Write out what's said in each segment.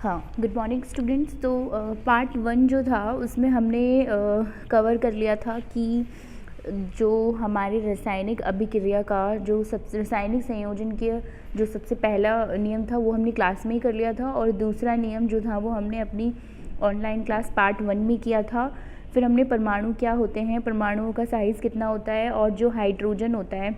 हाँ, good morning students. तो part 1 जो था उसमें हमने कवर कर लिया था कि जो हमारे रासायनिक अभिक्रिया का जो सबसे रासायनिक संयोजन के जो सबसे पहला नियम था वो हमने क्लास में ही कर लिया था, और दूसरा नियम जो था वो हमने अपनी ऑनलाइन क्लास पार्ट 1 में किया था। फिर हमने परमाणु क्या होते हैं, परमाणुओं का साइज़ कितना होता है, और जो हाइड्रोजन होता है,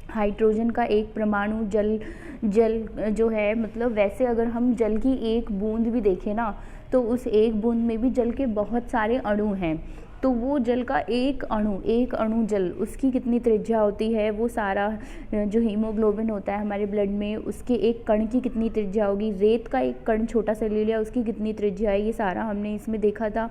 हाइड्रोजन का एक परमाणु जल जो है, मतलब वैसे अगर हम जल की एक बूंद भी देखें ना, तो उस एक बूंद में भी जल के बहुत सारे अणु हैं। तो वो जल का एक अणु जल, उसकी कितनी त्रिज्या होती है, वो सारा जो हीमोग्लोबिन होता है हमारे ब्लड में, उसके एक कण की कितनी त्रिज्या होगी, रेत का एक कण छोटा सा ले लिया उसकी कितनी त्रिज्या है, ये सारा हमने इसमें देखा था।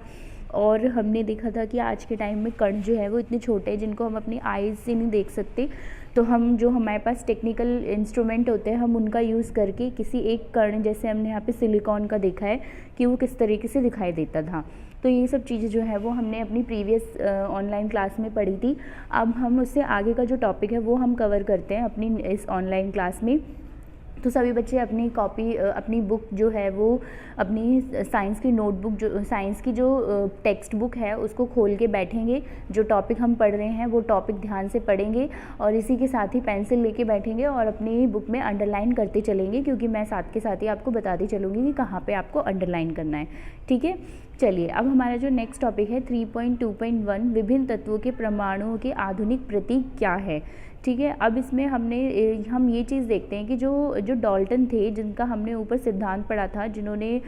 और हमने देखा था कि आज के टाइम में कण जो है वो इतने छोटे हैं जिनको हम अपनी आईज़ से नहीं देख सकते, तो हम जो हमारे पास टेक्निकल इंस्ट्रूमेंट होते हैं हम उनका यूज़ करके किसी एक कण, जैसे हमने यहाँ पे सिलिकॉन का देखा है कि वो किस तरीके से दिखाई देता था। तो ये सब चीज़ें जो है वो हमने अपनी प्रीवियस ऑनलाइन क्लास में पढ़ी थी। अब हम उससे आगे का जो टॉपिक है वो हम कवर करते हैं अपनी इस ऑनलाइन क्लास में। तो सभी बच्चे अपनी कॉपी, अपनी बुक जो है वो अपनी साइंस की नोटबुक, जो साइंस की जो टेक्स्ट बुक है उसको खोल के बैठेंगे। जो टॉपिक हम पढ़ रहे हैं वो टॉपिक ध्यान से पढ़ेंगे, और इसी के साथ ही पेंसिल लेके बैठेंगे और अपनी बुक में अंडरलाइन करते चलेंगे, क्योंकि मैं साथ के साथ ही आपको बताती चलूँगी कि कहाँ पे आपको अंडरलाइन करना है। ठीक है, चलिए अब हमारा जो नेक्स्ट टॉपिक है 3.2.1 विभिन्न तत्वों के परमाणुओं के आधुनिक प्रतीक क्या है। ठीक है, अब इसमें हम ये चीज़ देखते हैं कि जो डाल्टन थे, जिनका हमने ऊपर सिद्धांत पढ़ा था, जिन्होंने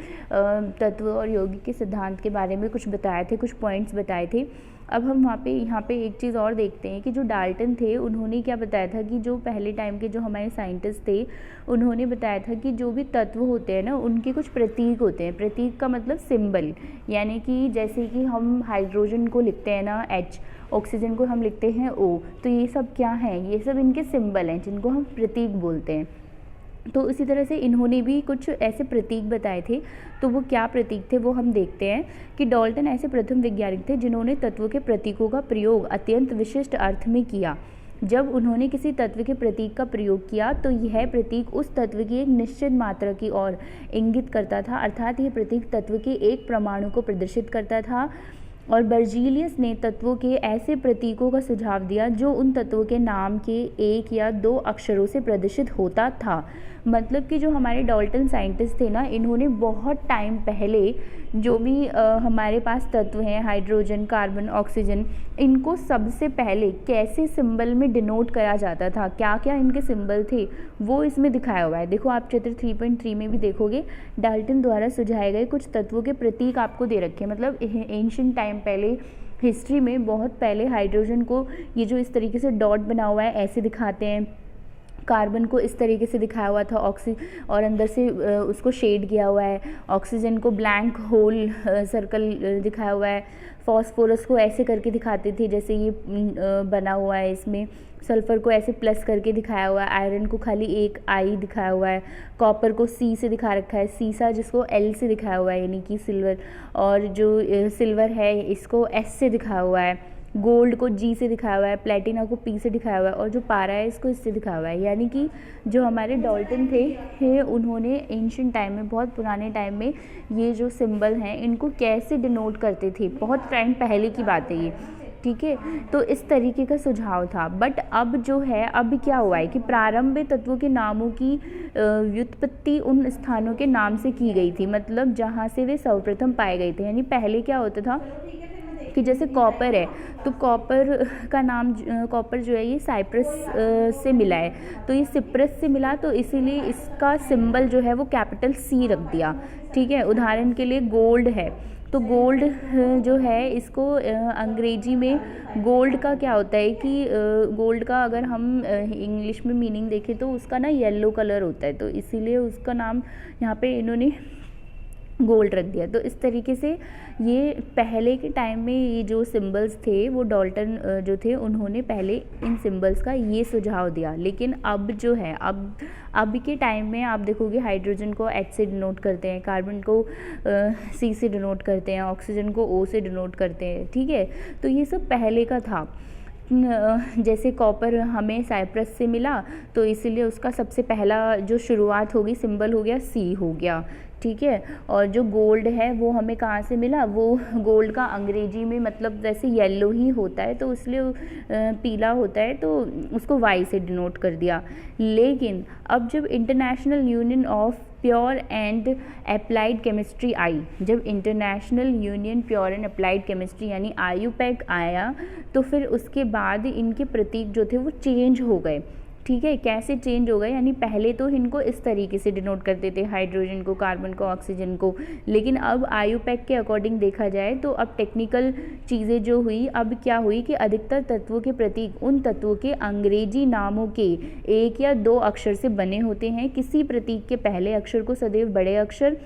तत्व और यौगिक के सिद्धांत के बारे में कुछ बताए थे, कुछ पॉइंट्स बताए थे। अब हम यहाँ पे एक चीज़ और देखते हैं कि जो डाल्टन थे उन्होंने क्या बताया था कि जो पहले टाइम के जो हमारे साइंटिस्ट थे उन्होंने बताया था कि जो भी तत्व होते हैं ना उनके कुछ प्रतीक होते हैं। प्रतीक का मतलब सिंबल, यानी कि जैसे कि हम हाइड्रोजन को लिखते हैं ना H, ऑक्सीजन को हम लिखते हैं O, तो ये सब क्या हैं, ये सब इनके सिंबल हैं जिनको हम प्रतीक बोलते हैं। तो इसी तरह से इन्होंने भी कुछ ऐसे प्रतीक बताए थे। तो वो क्या प्रतीक थे वो हम देखते हैं कि डाल्टन ऐसे प्रथम वैज्ञानिक थे जिन्होंने तत्वों के प्रतीकों का प्रयोग अत्यंत विशिष्ट अर्थ में किया। जब उन्होंने किसी तत्व के प्रतीक का प्रयोग किया तो यह प्रतीक उस तत्व की एक निश्चित मात्रा की ओर इंगित करता था, अर्थात यह प्रतीक तत्व के एक परमाणु को प्रदर्शित करता था। और बर्जीलियस ने तत्वों के ऐसे प्रतीकों का सुझाव दिया जो उन तत्वों के नाम के एक या दो अक्षरों से प्रदर्शित होता था। मतलब कि जो हमारे डाल्टन साइंटिस्ट थे ना, इन्होंने बहुत टाइम पहले जो भी हमारे पास तत्व हैं, हाइड्रोजन, कार्बन, ऑक्सीजन, इनको सबसे पहले कैसे सिंबल में डिनोट करा जाता था, क्या क्या इनके सिंबल थे, वो इसमें दिखाया हुआ है। देखो आप चित्र 3.3 में भी देखोगे, डाल्टन द्वारा सुझाए गए कुछ तत्वों के प्रतीक आपको दे रखे हैं। मतलब एंशिएंट टाइम पहले, हिस्ट्री में बहुत पहले हाइड्रोजन को ये जो इस तरीके से डॉट बना हुआ है ऐसे दिखाते हैं, कार्बन को इस तरीके से दिखाया हुआ था और अंदर से उसको शेड किया हुआ है, ऑक्सीजन को ब्लैंक होल सर्कल दिखाया हुआ है, फॉस्फोरस को ऐसे करके दिखाते थे जैसे ये बना हुआ है इसमें, सल्फ़र को ऐसे प्लस करके दिखाया हुआ है, आयरन को खाली एक आई दिखाया हुआ है, कॉपर को सी से दिखा रखा है, सीसा जिसको एल से दिखाया हुआ है यानी कि सिल्वर, और जो सिल्वर है इसको एस से दिखाया हुआ है, गोल्ड को जी से दिखाया हुआ है, प्लेटिना को पी से दिखाया हुआ है, और जो पारा है इसको इससे दिखाया हुआ है। यानी कि जो हमारे डाल्टन थे उन्होंने एंशिएंट टाइम में, बहुत पुराने टाइम में ये जो सिंबल हैं इनको कैसे डिनोट करते थे, बहुत टाइम पहले की बात है ये। ठीक है, तो इस तरीके का सुझाव था। बट अब जो है, अब क्या हुआ है कि प्रारंभ में तत्वों के नामों की व्युत्पत्ति उन स्थानों के नाम से की गई थी, मतलब जहाँ से वे सर्वप्रथम पाए गए थे। यानी पहले क्या होता था कि जैसे कॉपर है तो कॉपर का नाम, कॉपर जो है ये साइप्रस से मिला है, तो ये सिप्रस से मिला, तो इसीलिए इसका सिंबल जो है वो कैपिटल C रख दिया। ठीक है, उदाहरण के लिए गोल्ड है तो गोल्ड जो है इसको अंग्रेजी में गोल्ड का क्या होता है कि गोल्ड का अगर हम इंग्लिश में मीनिंग देखें तो उसका ना येलो कलर होता है, तो इसीलिए उसका नाम यहाँ पे इन्होंने गोल्ड रख दिया। तो इस तरीके से ये पहले के टाइम में ये जो सिंबल्स थे वो डाल्टन जो थे उन्होंने पहले इन सिंबल्स का ये सुझाव दिया। लेकिन अब जो है, अब के टाइम में आप देखोगे हाइड्रोजन को H से डिनोट करते हैं, कार्बन को C से डिनोट करते हैं, ऑक्सीजन को O से डिनोट करते हैं। ठीक है, तो ये सब पहले का था। जैसे कॉपर हमें साइप्रस से मिला तो इसीलिए उसका सबसे पहला जो शुरुआत होगी सिंबल हो गया C हो गया। ठीक है। और जो गोल्ड है वो हमें कहाँ से मिला, वो गोल्ड का अंग्रेजी में मतलब वैसे येलो ही होता है तो इसलिए पीला होता है तो उसको वाई से डिनोट कर दिया। लेकिन अब जब International Union of Pure and Applied Chemistry आई, जब International Union Pure and Applied Chemistry यानी IUPAC आया, तो फिर उसके बाद इनके प्रतीक जो थे वो चेंज हो गए। ठीक है, कैसे चेंज हो गए, यानी पहले तो इनको इस तरीके से डिनोट करते थे, हाइड्रोजन को, कार्बन को, ऑक्सीजन को, लेकिन अब IUPAC के अकॉर्डिंग देखा जाए तो अब टेक्निकल चीज़ें जो हुई, अब क्या हुई कि अधिकतर तत्वों के प्रतीक उन तत्वों के अंग्रेजी नामों के 1 या 2 अक्षर से बने होते हैं। किसी प्रतीक के पहले अक्षर को सदैव बड़े अक्षर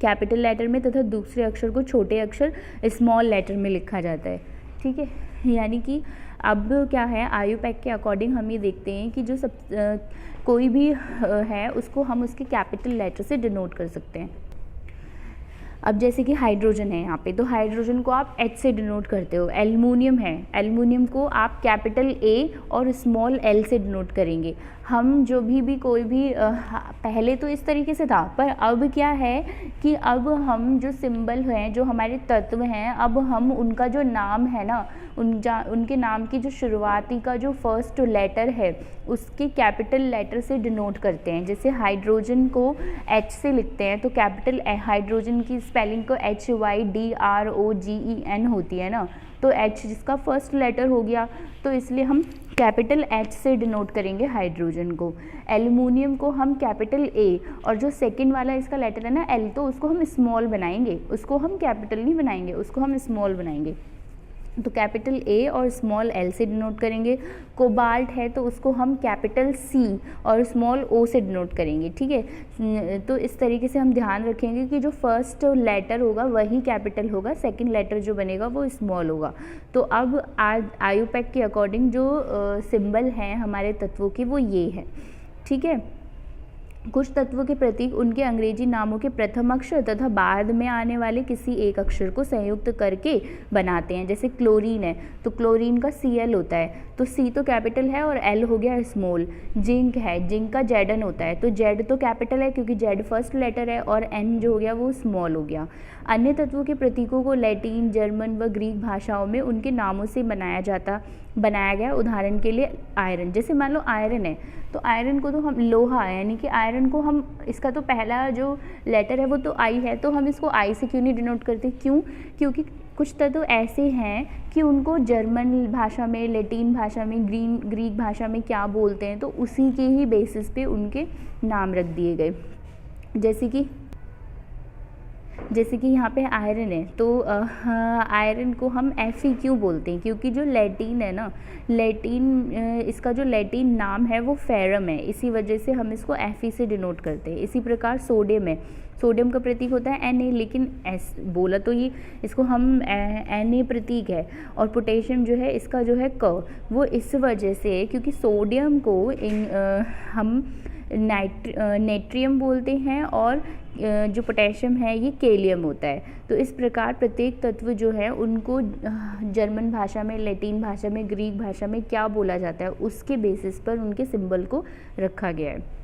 कैपिटल लेटर में तथा दूसरे अक्षर को छोटे अक्षर स्मॉल लेटर में लिखा जाता है। ठीक है, यानी कि अब क्या है, IUPAC के अकॉर्डिंग हम ये देखते हैं कि जो कोई भी है उसको हम उसके कैपिटल लेटर से डिनोट कर सकते हैं। अब जैसे कि हाइड्रोजन है यहाँ पे, तो हाइड्रोजन को आप H से डिनोट करते हो। एल्युमिनियम है, एल्युमिनियम को आप कैपिटल A और स्मॉल l से डिनोट करेंगे। हम जो भी कोई भी पहले तो इस तरीके से था, पर अब क्या है कि अब हम जो सिंबल हैं, जो हमारे तत्व हैं, अब हम उनका जो नाम है ना, उनके नाम की जो शुरुआती का जो फर्स्ट लेटर है उसके कैपिटल लेटर से डिनोट करते हैं। जैसे हाइड्रोजन को H से लिखते हैं तो कैपिटल हाइड्रोजन की स्पेलिंग को HYDROGEN होती है ना, तो H जिसका फर्स्ट लेटर हो गया तो इसलिए हम कैपिटल H से डिनोट करेंगे हाइड्रोजन को। एल्युमिनियम को हम कैपिटल A और जो सेकंड वाला इसका लेटर है ना L, तो उसको हम स्मॉल बनाएंगे, उसको हम कैपिटल नहीं बनाएंगे, उसको हम स्मॉल बनाएंगे। तो कैपिटल A और स्मॉल l से डिनोट करेंगे। कोबाल्ट है तो उसको हम कैपिटल C और स्मॉल o से डिनोट करेंगे। ठीक है, तो इस तरीके से हम ध्यान रखेंगे कि जो फर्स्ट लेटर होगा वही कैपिटल होगा, सेकंड लेटर जो बनेगा वो स्मॉल होगा। तो अब आज IUPAC के अकॉर्डिंग जो सिंबल हैं हमारे तत्वों के वो ये है। ठीक है, कुछ तत्वों के प्रतीक उनके अंग्रेजी नामों के प्रथम अक्षर तथा बाद में आने वाले किसी एक अक्षर को संयुक्त करके बनाते हैं। जैसे क्लोरीन है तो क्लोरीन का Cl होता है, तो C तो कैपिटल है और L हो गया स्मॉल। जिंक है, जिंक का Zn होता है, तो Z तो कैपिटल है क्योंकि Z फर्स्ट लेटर है और N जो हो गया वो स्मॉल हो गया। अन्य तत्वों के प्रतीकों को लैटिन, जर्मन व ग्रीक भाषाओं में उनके नामों से बनाया गया। उदाहरण के लिए आयरन, जैसे मान लो आयरन है तो आयरन को तो हम लोहा है, यानी कि आयरन को हम, इसका तो पहला जो लेटर है वो तो I है, तो हम इसको I से क्यों नहीं डिनोट करते, क्यों, क्योंकि कुछ तत्व ऐसे हैं कि उनको जर्मन भाषा में, लैटिन भाषा में, ग्रीक भाषा में क्या बोलते हैं, तो उसी के ही बेसिस पे उनके नाम रख दिए गए। जैसे कि यहाँ पे आयरन है तो आयरन को हम Fe क्यों बोलते हैं, क्योंकि जो लैटिन है ना, इसका जो लैटिन नाम है वो फेरम है, इसी वजह से हम इसको Fe से डिनोट करते हैं। इसी प्रकार सोडियम है, सोडियम का प्रतीक होता है Na, लेकिन बोला तो ये इसको हम Na प्रतीक है। और पोटेशियम जो है इसका जो है क, वो इस वजह से क्योंकि सोडियम को हम नेट्रियम बोलते हैं और जो पोटेशियम है ये केलियम होता है। तो इस प्रकार प्रत्येक तत्व जो है उनको जर्मन भाषा में, लैटिन भाषा में, ग्रीक भाषा में क्या बोला जाता है उसके बेसिस पर उनके सिंबल को रखा गया है।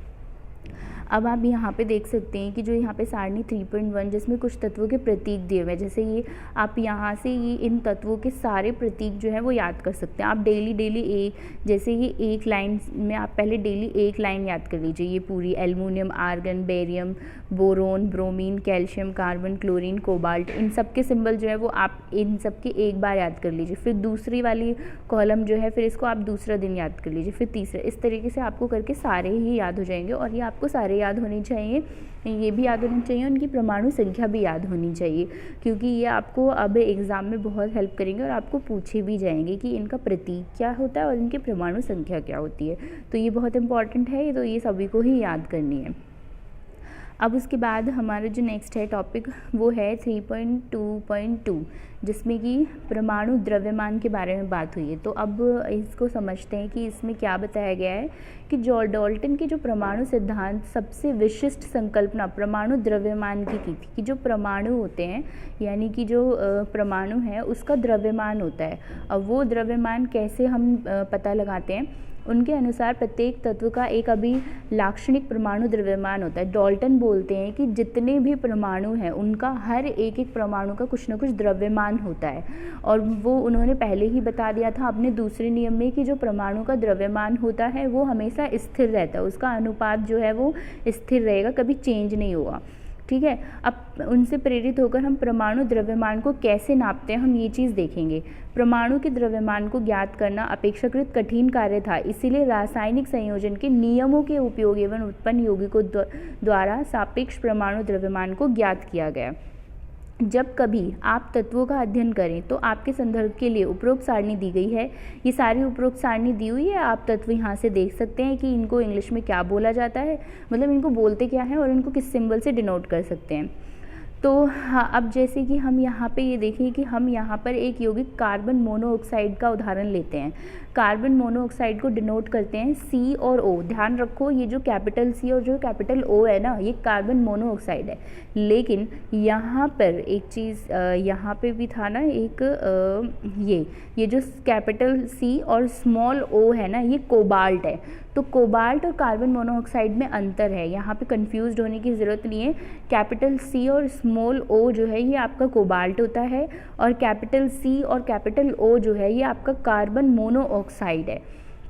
अब आप यहाँ पे देख सकते हैं कि जो यहाँ पे सारणी 3.1 जिसमें कुछ तत्वों के प्रतीक दिए हुए हैं, जैसे ये आप यहाँ से ये इन तत्वों के सारे प्रतीक जो है वो याद कर सकते हैं। आप डेली जैसे ये एक लाइन में आप पहले डेली एक लाइन याद कर लीजिए, ये पूरी aluminium, argon, barium, boron, bromine, calcium, carbon, chlorine, cobalt, इन सब के सिंबल जो है वो आप इन सब के एक बार याद कर लीजिए। फिर दूसरी वाली कॉलम जो है फिर इसको आप दूसरा दिन याद कर लीजिए, फिर तीसरा, इस तरीके से आपको करके सारे ही याद हो जाएंगे। और ये आपको सारे याद होनी चाहिए, ये भी याद होनी चाहिए, उनकी परमाणु संख्या भी याद होनी चाहिए, क्योंकि ये आपको अब एग्ज़ाम में बहुत हेल्प करेंगे और आपको पूछे भी जाएंगे कि इनका प्रतीक क्या होता है और इनकी परमाणु संख्या क्या होती है। तो ये बहुत इंपॉर्टेंट है, तो ये सभी को ही याद करनी है। अब उसके बाद हमारा जो नेक्स्ट है टॉपिक वो है 3.2.2, जिसमें कि परमाणु द्रव्यमान के बारे में बात हुई है। तो अब इसको समझते हैं कि इसमें क्या बताया गया है कि डाल्टन के जो परमाणु सिद्धांत सबसे विशिष्ट संकल्पना परमाणु द्रव्यमान की थी कि जो परमाणु होते हैं यानी कि जो परमाणु है उसका द्रव्यमान होता है। अब वो द्रव्यमान कैसे हम पता लगाते हैं, उनके अनुसार प्रत्येक तत्व का एक अभिलाक्षणिक परमाणु द्रव्यमान होता है। डाल्टन बोलते हैं कि जितने भी परमाणु हैं उनका हर एक एक परमाणु का कुछ ना कुछ द्रव्यमान होता है, और वो उन्होंने पहले ही बता दिया था अपने दूसरे नियम में कि जो परमाणु का द्रव्यमान होता है वो हमेशा स्थिर रहता है, उसका अनुपात जो है वो स्थिर रहेगा, कभी चेंज नहीं होगा। ठीक है, अब उनसे प्रेरित होकर हम परमाणु द्रव्यमान को कैसे नापते हैं हम ये चीज़ देखेंगे। परमाणु के द्रव्यमान को ज्ञात करना अपेक्षाकृत कठिन कार्य था, इसीलिए रासायनिक संयोजन के नियमों के उपयोग एवं उत्पन्न यौगिकों द्वारा सापेक्ष परमाणु द्रव्यमान को ज्ञात किया गया। जब कभी आप तत्वों का अध्ययन करें तो आपके संदर्भ के लिए उपरोक्त सारणी दी गई है। ये सारी उपरोक्त सारणी दी हुई है, आप तत्व यहाँ से देख सकते हैं कि इनको इंग्लिश में क्या बोला जाता है, मतलब इनको बोलते क्या है और इनको किस सिंबल से डिनोट कर सकते हैं। तो हाँ, अब जैसे कि हम यहाँ पे ये देखें कि हम यहाँ पर एक यौगिक कार्बन मोनोऑक्साइड का उदाहरण लेते हैं। कार्बन मोनोऑक्साइड को डिनोट करते हैं C और O। ध्यान रखो ये जो कैपिटल C और जो कैपिटल O है ना, ये कार्बन मोनोऑक्साइड है। लेकिन यहाँ पर एक चीज़ यहाँ पे भी था ना, एक ये जो कैपिटल C और स्मॉल O है ना, ये कोबाल्ट है। तो कोबाल्ट और कार्बन मोनोऑक्साइड में अंतर है, यहाँ पे कंफ्यूज होने की ज़रूरत नहीं है। कैपिटल C और स्मॉल O जो है ये आपका कोबाल्ट होता है, और कैपिटल C और कैपिटल O जो है ये आपका कार्बन मोनोऑक्साइड है।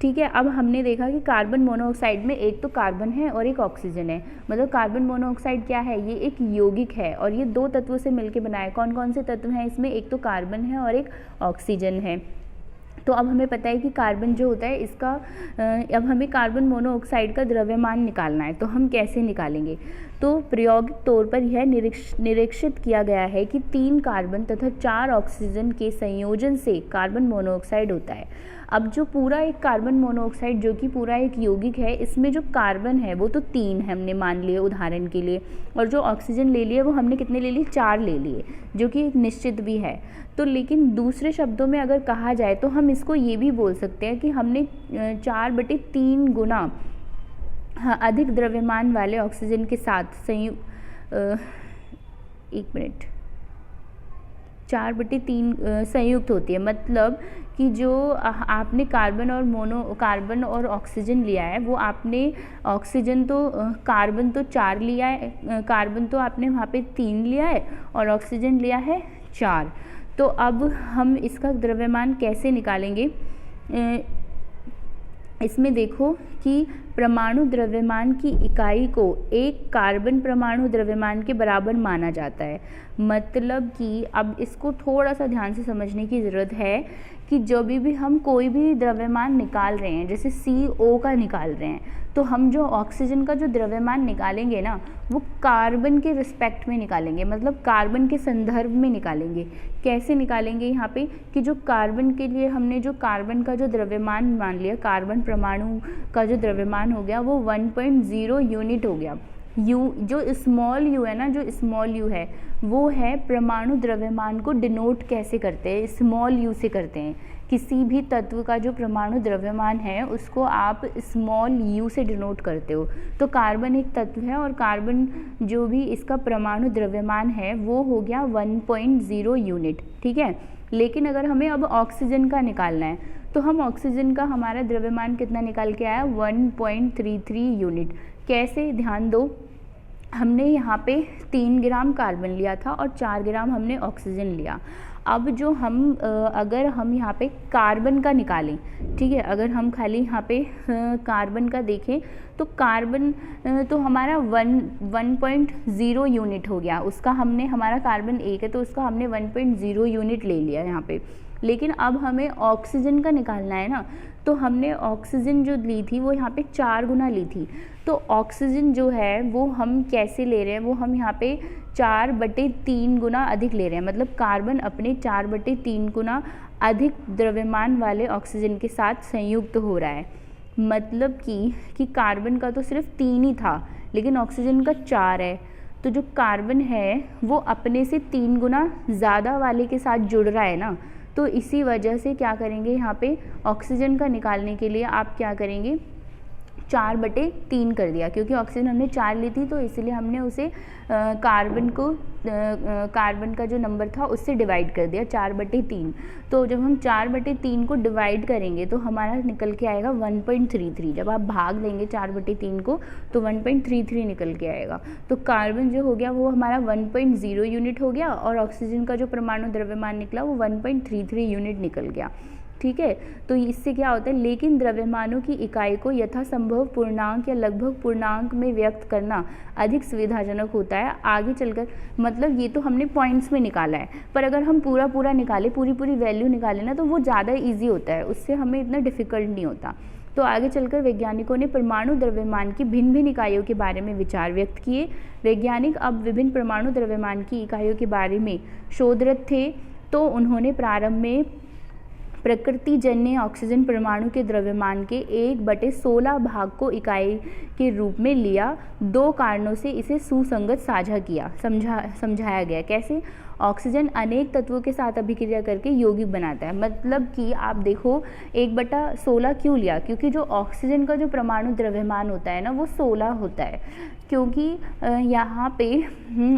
ठीक है, अब हमने देखा कि कार्बन मोनोऑक्साइड में एक तो कार्बन है और एक ऑक्सीजन है। मतलब कार्बन मोनोऑक्साइड क्या है, ये एक यौगिक है और ये दो तत्वों से मिलकर बना है। कौन कौन से तत्व हैं इसमें, एक तो कार्बन है और एक ऑक्सीजन है। तो अब हमें पता है कि कार्बन जो होता है इसका अब हमें कार्बन मोनोऑक्साइड का द्रव्यमान निकालना है, तो हम कैसे निकालेंगे। तो प्रायोगिक तौर पर यह निरीक्षित किया गया है कि 3 कार्बन तथा 4 ऑक्सीजन के संयोजन से कार्बन मोनोऑक्साइड होता है। अब जो पूरा एक कार्बन मोनोऑक्साइड जो कि पूरा एक यौगिक है, इसमें जो कार्बन है वो तो 3 है हमने मान लिए उदाहरण के लिए, और जो ऑक्सीजन ले लिए वो हमने कितने ले लिए, 4 ले लिए, जो कि एक निश्चित भी है। तो लेकिन दूसरे शब्दों में अगर कहा जाए तो हम इसको ये भी बोल सकते हैं कि हमने 4/3 गुना अधिक द्रव्यमान वाले ऑक्सीजन के साथ एक मिनट 4/3 संयुक्त होती है। मतलब कि जो आपने कार्बन और ऑक्सीजन लिया है, वो आपने ऑक्सीजन तो कार्बन तो 4 लिया है, कार्बन तो आपने वहाँ पे 3 लिया है और ऑक्सीजन लिया है 4। तो अब हम इसका द्रव्यमान कैसे निकालेंगे। इसमें देखो कि परमाणु द्रव्यमान की इकाई को एक कार्बन परमाणु द्रव्यमान के बराबर माना जाता है। मतलब कि अब इसको थोड़ा सा ध्यान से समझने की ज़रूरत है कि जब भी हम कोई भी द्रव्यमान निकाल रहे हैं, जैसे CO का निकाल रहे हैं, तो हम जो ऑक्सीजन का जो द्रव्यमान निकालेंगे ना, वो कार्बन के रिस्पेक्ट में निकालेंगे, मतलब कार्बन के संदर्भ में निकालेंगे। कैसे निकालेंगे यहाँ पे कि जो कार्बन के लिए हमने जो कार्बन का जो द्रव्यमान मान लिया, कार्बन परमाणु का जो द्रव्यमान हो गया वो 1.0 यूनिट हो गया। जो स्मॉल यू है ना, जो स्मॉल यू है वो है परमाणु द्रव्यमान को डिनोट कैसे करते हैं, स्मॉल यू से करते हैं। किसी भी तत्व का जो परमाणु द्रव्यमान है उसको आप स्मॉल यू से डिनोट करते हो। तो कार्बन एक तत्व है और कार्बन जो भी इसका परमाणु द्रव्यमान है वो हो गया 1.0 यूनिट। ठीक है, लेकिन अगर हमें अब ऑक्सीजन का निकालना है तो हम ऑक्सीजन का हमारा द्रव्यमान कितना निकाल के आया, 1.33 यूनिट। कैसे, ध्यान दो, हमने यहाँ पे 3 ग्राम कार्बन लिया था और 4 ग्राम हमने ऑक्सीजन लिया। अब जो अगर हम यहाँ पे कार्बन का निकालें, ठीक है, अगर हम खाली यहाँ पे कार्बन का देखें तो कार्बन तो हमारा 1.0 यूनिट हो गया, उसका हमने, हमारा कार्बन 1 है तो उसका हमने 1.0 यूनिट ले लिया यहाँ पे। लेकिन अब हमें ऑक्सीजन का निकालना है ना, तो हमने ऑक्सीजन जो ली थी वो यहाँ पे 4 गुना ली थी। तो ऑक्सीजन जो है वो हम कैसे ले रहे हैं, वो हम यहाँ पे 4/3 गुना अधिक ले रहे हैं। मतलब कार्बन अपने 4/3 गुना अधिक द्रव्यमान वाले ऑक्सीजन के साथ संयुक्त हो रहा है। मतलब कि कार्बन का तो सिर्फ 3 ही था लेकिन ऑक्सीजन का 4 है। तो जो कार्बन है वो अपने से 3 गुना ज़्यादा वाले के साथ जुड़ रहा है ना, तो इसी वजह से क्या करेंगे, यहाँ पे ऑक्सीजन का निकालने के लिए आप क्या करेंगे, 4/3 कर दिया, क्योंकि ऑक्सीजन हमने 4 ली थी तो इसलिए हमने उसे कार्बन का जो नंबर था उससे डिवाइड कर दिया 4/3। तो जब हम 4/3 को डिवाइड करेंगे तो हमारा निकल के आएगा 1.33। जब आप भाग देंगे 4/3 को तो 1.33 निकल के आएगा। तो कार्बन जो हो गया वो हमारा 1.0 यूनिट हो गया और ऑक्सीजन का जो परमाणु द्रव्यमान निकला वो 1.33 यूनिट निकल गया। ठीक है, तो इससे क्या होता है, लेकिन द्रव्यमानों की इकाई को यथासंभव पूर्णांक या लगभग पूर्णांक में व्यक्त करना अधिक सुविधाजनक होता है आगे चलकर। मतलब ये तो हमने पॉइंट्स में निकाला है, पर अगर हम पूरा निकालें, पूरी वैल्यू निकालें ना, तो वो ज़्यादा ईजी होता है, उससे हमें इतना डिफ़िकल्ट नहीं होता। तो आगे चलकर वैज्ञानिकों ने परमाणु द्रव्यमान की भिन्न भिन्न इकाइयों के बारे में विचार व्यक्त किए। वैज्ञानिक अब विभिन्न परमाणु द्रव्यमान की इकाइयों के बारे में शोधरत थे, तो उन्होंने प्रारंभ में प्रकृतिजन्य ऑक्सीजन परमाणु के द्रव्यमान के 1/16 भाग को इकाई के रूप में लिया। 2 कारणों से इसे सुसंगत साझा किया समझाया गया। कैसे? ऑक्सीजन अनेक तत्वों के साथ अभिक्रिया करके यौगिक बनाता है। मतलब कि आप देखो 1/16 क्यों लिया, क्योंकि जो ऑक्सीजन का जो परमाणु द्रव्यमान होता है ना वो 16 होता है, क्योंकि यहाँ पे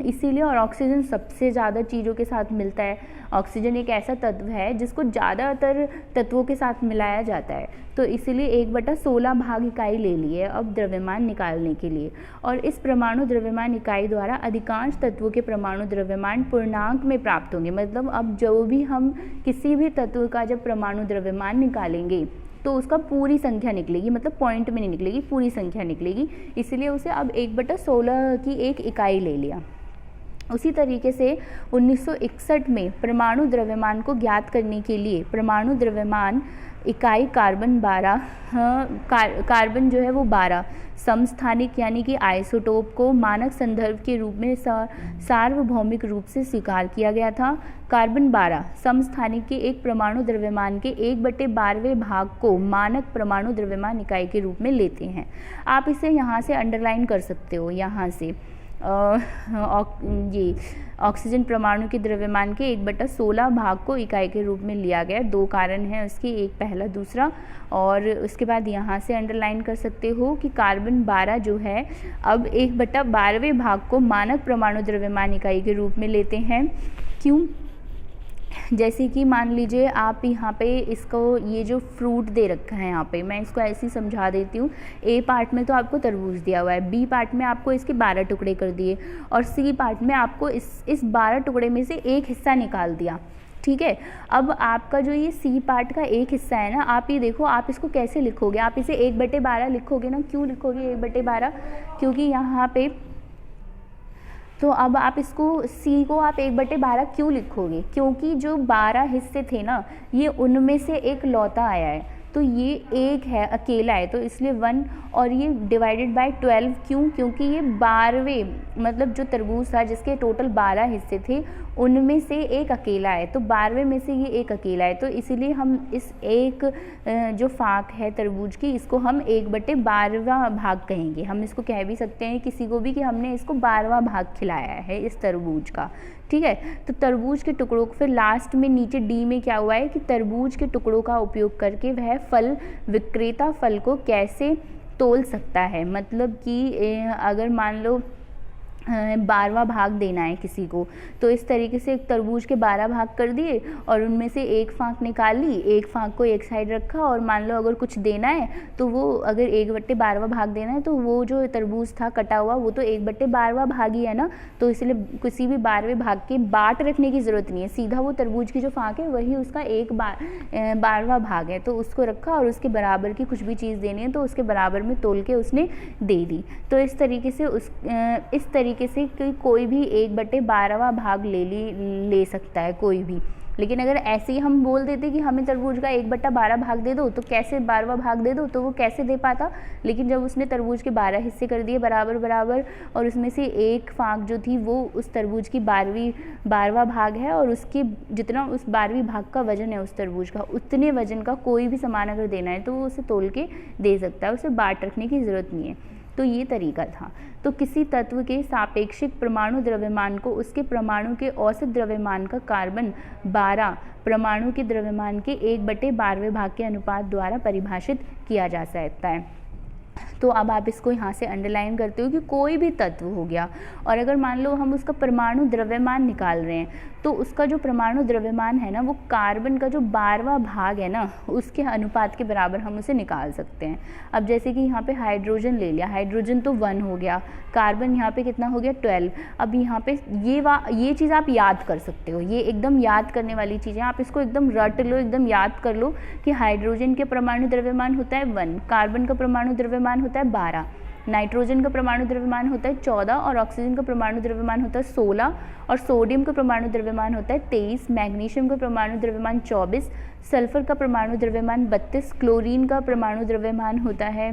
इसीलिए, और ऑक्सीजन सबसे ज़्यादा चीज़ों के साथ मिलता है। ऑक्सीजन एक ऐसा तत्व है जिसको ज़्यादातर तत्वों के साथ मिलाया जाता है, तो इसीलिए 1/16 भाग इकाई ले लिए अब द्रव्यमान निकालने के लिए। और इस परमाणु द्रव्यमान इकाई द्वारा अधिकांश तत्वों के परमाणु द्रव्यमान पूर्णांक में प्राप्त होंगे। मतलब अब जो भी हम किसी भी तत्व का जब परमाणु द्रव्यमान निकालेंगे तो उसका पूरी संख्या निकलेगी, मतलब पॉइंट में नहीं निकलेगी, पूरी संख्या निकलेगी, इसलिए उसे अब 1/16 की एक इकाई ले लिया। उसी तरीके से 1961 में परमाणु द्रव्यमान को ज्ञात करने के लिए परमाणु द्रव्यमान इकाई कार्बन जो है वो 12 समस्थानिक यानी कि आइसोटोप को मानक संदर्भ के रूप में सार्वभौमिक रूप से स्वीकार किया गया था। कार्बन 12 समस्थानिक के एक परमाणु द्रव्यमान के 1/12वें भाग को मानक परमाणु द्रव्यमान इकाई के रूप में लेते हैं। आप इसे यहाँ से अंडरलाइन कर सकते हो, यहाँ से ये ऑक्सीजन परमाणु के द्रव्यमान के 1/16 भाग को इकाई के रूप में लिया गया। 2 कारण हैं उसके, एक पहला दूसरा, और उसके बाद यहाँ से अंडरलाइन कर सकते हो कि कार्बन 12 जो है अब 1/12वें भाग को मानक परमाणु द्रव्यमान इकाई के रूप में लेते हैं। क्यों? जैसे कि मान लीजिए आप यहाँ पे इसको ये जो फ्रूट दे रखा है यहाँ पे, मैं इसको ऐसे ही समझा देती हूँ। ए पार्ट में तो आपको तरबूज दिया हुआ है, बी पार्ट में आपको इसके 12 टुकड़े कर दिए, और सी पार्ट में आपको इस 12 टुकड़े में से एक हिस्सा निकाल दिया। ठीक है, अब आपका जो ये सी पार्ट का एक हिस्सा है ना, आप ये देखो आप इसको कैसे लिखोगे, आप इसे 1/12 लिखोगे ना। क्यों लिखोगे 1/12? क्योंकि यहाँ पे तो अब आप इसको सी को आप 1/12 क्यों लिखोगे? क्योंकि जो 12 हिस्से थे ना, ये उनमें से एक लौता आया है, तो ये एक है, अकेला है, तो इसलिए 1, और ये डिवाइडेड बाय 12 क्यों? क्योंकि ये 12वें, मतलब जो तरबूज था जिसके टोटल 12 हिस्से थे उनमें से एक अकेला है, तो 12वें में से ये एक अकेला है, तो इसीलिए हम इस एक जो फाक है तरबूज की, इसको हम 1/12वां भाग कहेंगे। हम इसको कह भी सकते हैं किसी को भी कि हमने इसको 12वां भाग खिलाया है इस तरबूज का। ठीक है, तो तरबूज के टुकड़ों को फिर लास्ट में नीचे डी में क्या हुआ है कि तरबूज के टुकड़ों का उपयोग करके वह फल विक्रेता फल को कैसे तोल सकता है। मतलब कि अगर मान लो 12वां भाग देना है किसी को, तो इस तरीके से एक तरबूज के 12 भाग कर दिए और उनमें से एक फाँक निकाल ली, एक फाँक को एक साइड रखा, और मान लो अगर कुछ देना है तो वो अगर 1/12वां भाग देना है तो वो जो तरबूज था कटा हुआ वो तो 1/12वां भाग ही है ना, तो इसलिए किसी भी 12वें भाग के बाट रखने की ज़रूरत नहीं है, सीधा वो तरबूज की जो फाँक है वही उसका 12वां भाग है, तो उसको रखा और उसके बराबर की कुछ भी चीज़ देनी है तो उसके बराबर में तोल के उसने दे दी। तो इस तरीके से इस तरीके से कोई भी 1/12वां भाग ले सकता है कोई भी। लेकिन अगर ऐसे ही हम बोल देते कि हमें तरबूज का 1/12 भाग दे दो, तो कैसे 12वां भाग दे दो, तो वो कैसे दे पाता। लेकिन जब उसने तरबूज के 12 हिस्से कर दिए बराबर बराबर, और उसमें से एक फाँक जो थी वो उस तरबूज की 12वां भाग है, और उसके जितना उस 12वीं भाग का वजन है उस तरबूज का, उतने वजन का कोई भी सामान अगर देना है तो वो उसे तोल के दे सकता है, उसे बाट रखने की ज़रूरत नहीं है। तो ये तरीका था। तो किसी तत्व के सापेक्षिक परमाणु द्रव्यमान को उसके परमाणु के औसत द्रव्यमान का कार्बन 12 परमाणु के द्रव्यमान के 1/12वें भाग के अनुपात द्वारा परिभाषित किया जा सकता है। तो अब आप इसको यहाँ से अंडरलाइन करते हो कि कोई भी तत्व हो गया, और अगर मान लो हम उसका परमाणु द्रव्यमान निकाल रहे हैं, तो उसका जो परमाणु द्रव्यमान है ना, वो कार्बन का जो 12वां भाग है ना, उसके अनुपात के बराबर हम उसे निकाल सकते हैं। अब जैसे कि यहाँ पे हाइड्रोजन ले लिया, हाइड्रोजन तो 1 हो गया, कार्बन यहाँ पे कितना हो गया 12। अब यहाँ पे ये चीज़ आप याद कर सकते हो, ये एकदम याद करने वाली चीज़ है, आप इसको एकदम रट लो, एकदम याद कर लो कि हाइड्रोजन के परमाणु द्रव्यमान होता है 1, कार्बन का परमाणु द्रव्यमान होता है 12, नाइट्रोजन का परमाणु द्रव्यमान होता है 14, और ऑक्सीजन का परमाणु द्रव्यमान होता है 16, और सोडियम का परमाणु द्रव्यमान होता है 23, मैग्नीशियम का परमाणु द्रव्यमान 24, सल्फर का परमाणु द्रव्यमान 32, क्लोरीन का परमाणु द्रव्यमान होता है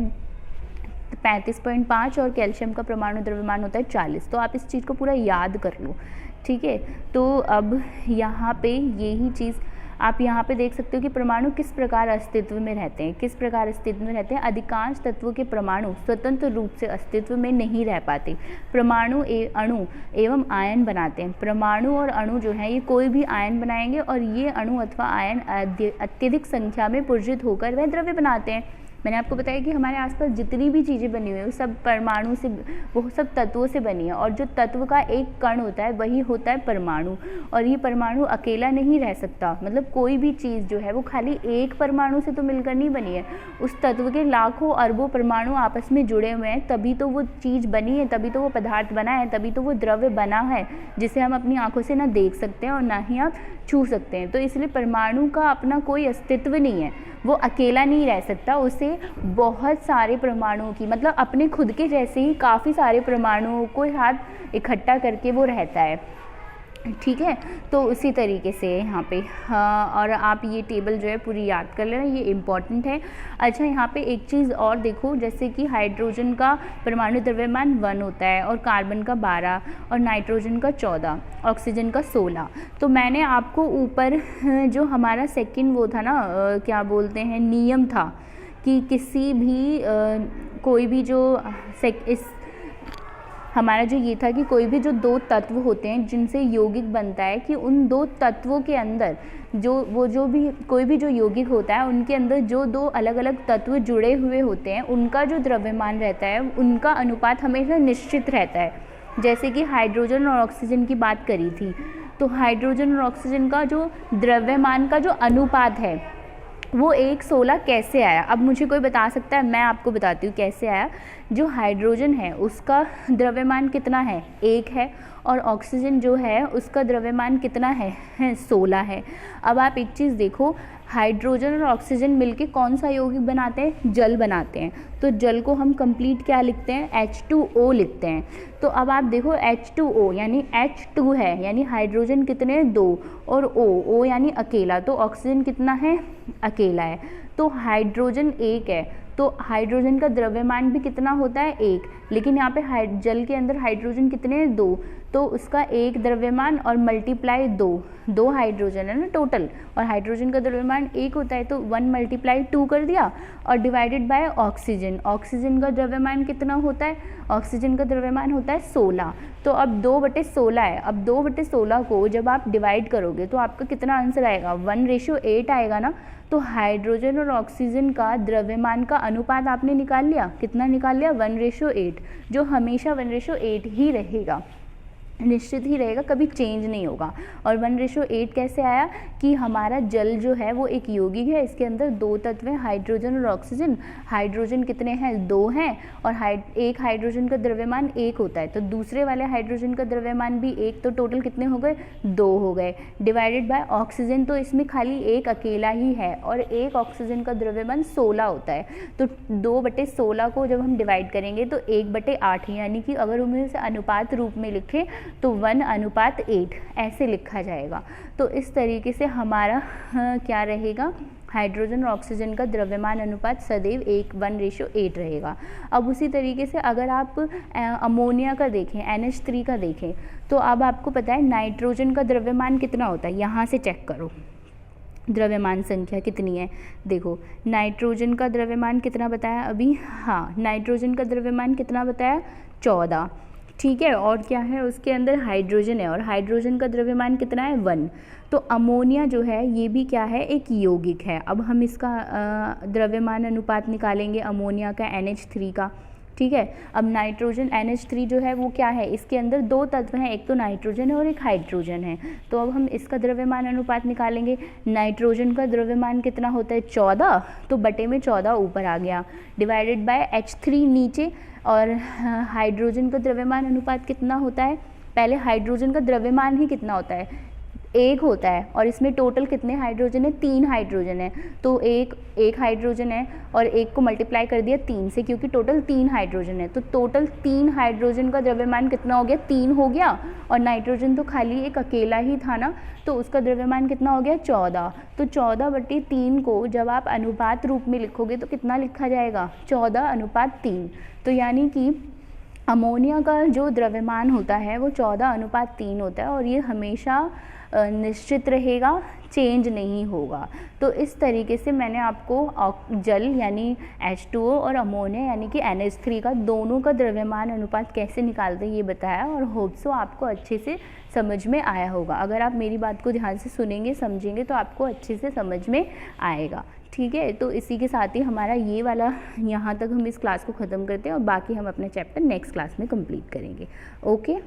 35.5, और कैल्शियम का परमाणु द्रव्यमान होता है 40। तो आप इस चीज़ को पूरा याद कर लो, ठीक है। तो अब यहाँ पे यही चीज़ आप यहाँ पे देख सकते हो कि परमाणु किस प्रकार अस्तित्व में रहते हैं, किस प्रकार अस्तित्व में रहते हैं। अधिकांश तत्वों के परमाणु स्वतंत्र रूप से अस्तित्व में नहीं रह पाते, परमाणु अणु एवं आयन बनाते हैं। परमाणु और अणु जो है ये कोई भी आयन बनाएंगे, और ये अणु अथवा आयन अत्यधिक संख्या में पूर्जित होकर वह द्रव्य बनाते हैं। मैंने आपको बताया कि हमारे आसपास जितनी भी चीज़ें बनी हुई है वो सब परमाणु से, वो सब तत्वों से बनी है, और जो तत्व का एक कण होता है वही होता है परमाणु। और ये परमाणु अकेला नहीं रह सकता, मतलब कोई भी चीज़ जो है वो खाली एक परमाणु से तो मिलकर नहीं बनी है, उस तत्व के लाखों अरबों परमाणु आपस में जुड़े हुए हैं, तभी तो वो चीज़ बनी है, तभी तो वो पदार्थ बना है, तभी तो वो द्रव्य बना है, जिसे हम अपनी आंखों से ना देख सकते हैं और ना ही आप छू सकते हैं। तो इसलिए परमाणु का अपना कोई अस्तित्व नहीं है, वो अकेला नहीं रह सकता, उसे बहुत सारे परमाणुओं की, मतलब अपने खुद के जैसे ही काफ़ी सारे परमाणुओं को साथ इकट्ठा करके वो रहता है, ठीक है। तो उसी तरीके से यहाँ पे और आप ये टेबल जो है पूरी याद कर लेना, ये इम्पॉर्टेंट है। अच्छा, यहाँ पे एक चीज़ और देखो, जैसे कि हाइड्रोजन का परमाणु द्रव्यमान 1 होता है, और कार्बन का 12, और नाइट्रोजन का 14, ऑक्सीजन का 16। तो मैंने आपको ऊपर जो हमारा सेकंड वो था ना, क्या बोलते हैं, नियम था कि किसी भी कोई भी जो हमारा जो ये था कि कोई भी जो 2 तत्व होते हैं जिनसे यौगिक बनता है, कि उन 2 तत्वों के अंदर कोई भी जो यौगिक होता है उनके अंदर जो 2 अलग अलग तत्व जुड़े हुए होते हैं उनका जो द्रव्यमान रहता है उनका अनुपात हमेशा निश्चित रहता है। जैसे कि हाइड्रोजन और ऑक्सीजन की बात करी थी, तो हाइड्रोजन और ऑक्सीजन का जो द्रव्यमान का जो अनुपात है वो 1:16 कैसे आया। अब मुझे कोई बता सकता है? मैं आपको बताती हूँ कैसे आया। जो हाइड्रोजन है उसका द्रव्यमान कितना है? 1 है, और ऑक्सीजन जो है उसका द्रव्यमान कितना है? 16 है। अब आप एक चीज़ देखो, हाइड्रोजन और ऑक्सीजन मिलके कौन सा यौगिक बनाते हैं? जल बनाते हैं। तो जल को हम कंप्लीट क्या लिखते हैं? H2O लिखते हैं। तो अब आप देखो H2O यानी H2 है, यानी हाइड्रोजन कितने? 2, और O यानी अकेला, तो ऑक्सीजन कितना है? अकेला है। तो हाइड्रोजन 1 है, तो हाइड्रोजन का द्रव्यमान भी कितना होता है? 1, लेकिन यहाँ पे जल के अंदर हाइड्रोजन कितने हैं? 2, तो उसका 1 द्रव्यमान और मल्टीप्लाई 2 हाइड्रोजन है ना टोटल, और हाइड्रोजन का द्रव्यमान 1 होता है, तो 1 × 2 कर दिया, और डिवाइडेड बाय ऑक्सीजन। ऑक्सीजन का द्रव्यमान कितना होता है? ऑक्सीजन का द्रव्यमान होता है 16। तो अब 2/16 है। अब 2/16 को जब आप डिवाइड करोगे तो आपका कितना आंसर आएगा? 1:8 आएगा ना। तो हाइड्रोजन और ऑक्सीजन का द्रव्यमान का अनुपात आपने निकाल लिया। कितना निकाल लिया? 1:8, जो हमेशा 1:8 ही रहेगा, निश्चित ही रहेगा, कभी चेंज नहीं होगा। और 1:8 कैसे आया? कि हमारा जल जो है वो एक यौगिक है, इसके अंदर 2 तत्व हैं, हाइड्रोजन और ऑक्सीजन। हाइड्रोजन कितने हैं? 2 हैं, और एक हाइड्रोजन का द्रव्यमान 1 होता है, तो दूसरे वाले हाइड्रोजन का द्रव्यमान भी 1, तो टोटल कितने हो गए? 2 हो गए, डिवाइडेड बाय ऑक्सीजन। तो इसमें खाली 1 अकेला ही है, और 1 ऑक्सीजन का द्रव्यमान 16 होता है। तो 2/16 को जब हम डिवाइड करेंगे तो 1/8, यानी कि अगर हम इसे अनुपात रूप में लिखें तो 1:8 ऐसे लिखा जाएगा। तो इस तरीके से हमारा क्या रहेगा? हाइड्रोजन और ऑक्सीजन का द्रव्यमान अनुपात सदैव 1:8 रहेगा। अब उसी तरीके से अगर आप अमोनिया का देखें, NH3 का देखें, तो अब आपको पता है नाइट्रोजन का द्रव्यमान कितना होता है? यहाँ से चेक करो, द्रव्यमान संख्या कितनी है। देखो नाइट्रोजन का द्रव्यमान कितना बताया अभी, हाँ नाइट्रोजन का द्रव्यमान कितना बताया 14, ठीक है। और क्या है उसके अंदर हाइड्रोजन है और हाइड्रोजन का द्रव्यमान कितना है 1। तो अमोनिया जो है ये भी क्या है एक यौगिक है। अब हम इसका द्रव्यमान अनुपात निकालेंगे अमोनिया का NH3 का, ठीक है। अब नाइट्रोजन NH3 जो है वो क्या है, इसके अंदर 2 तत्व हैं, एक तो नाइट्रोजन है और एक हाइड्रोजन है। तो अब हम इसका द्रव्यमान अनुपात निकालेंगे। नाइट्रोजन का द्रव्यमान कितना होता है 14, तो बटे में 14 ऊपर आ गया, डिवाइडेड बाय H3 नीचे। और हाइड्रोजन का द्रव्यमान अनुपात कितना होता है, पहले हाइड्रोजन का द्रव्यमान ही कितना होता है 1 होता है, और इसमें टोटल कितने हाइड्रोजन है 3 हाइड्रोजन है। तो एक हाइड्रोजन है और 1 को मल्टीप्लाई कर दिया 3 से, क्योंकि टोटल 3 हाइड्रोजन है। तो टोटल 3 हाइड्रोजन का द्रव्यमान कितना हो गया 3 हो गया, और नाइट्रोजन तो खाली एक अकेला ही था ना, तो उसका द्रव्यमान कितना हो गया 14। तो 14/3 को जब आप अनुपात रूप में लिखोगे तो कितना लिखा जाएगा 14:3। तो यानी कि अमोनिया का जो द्रव्यमान होता है वो 14:3 होता है, और ये हमेशा निश्चित रहेगा, चेंज नहीं होगा। तो इस तरीके से मैंने आपको जल यानी H2O और अमोनिया यानी कि NH3 का दोनों का द्रव्यमान अनुपात कैसे निकालते हैं ये बताया, और होप सो आपको अच्छे से समझ में आया होगा। अगर आप मेरी बात को ध्यान से सुनेंगे समझेंगे तो आपको अच्छे से समझ में आएगा, ठीक है। तो इसी के साथ ही हमारा ये वाला यहाँ तक हम इस क्लास को ख़त्म करते हैं, और बाकी हम अपना चैप्टर नेक्स्ट क्लास में कंप्लीट करेंगे। ओके।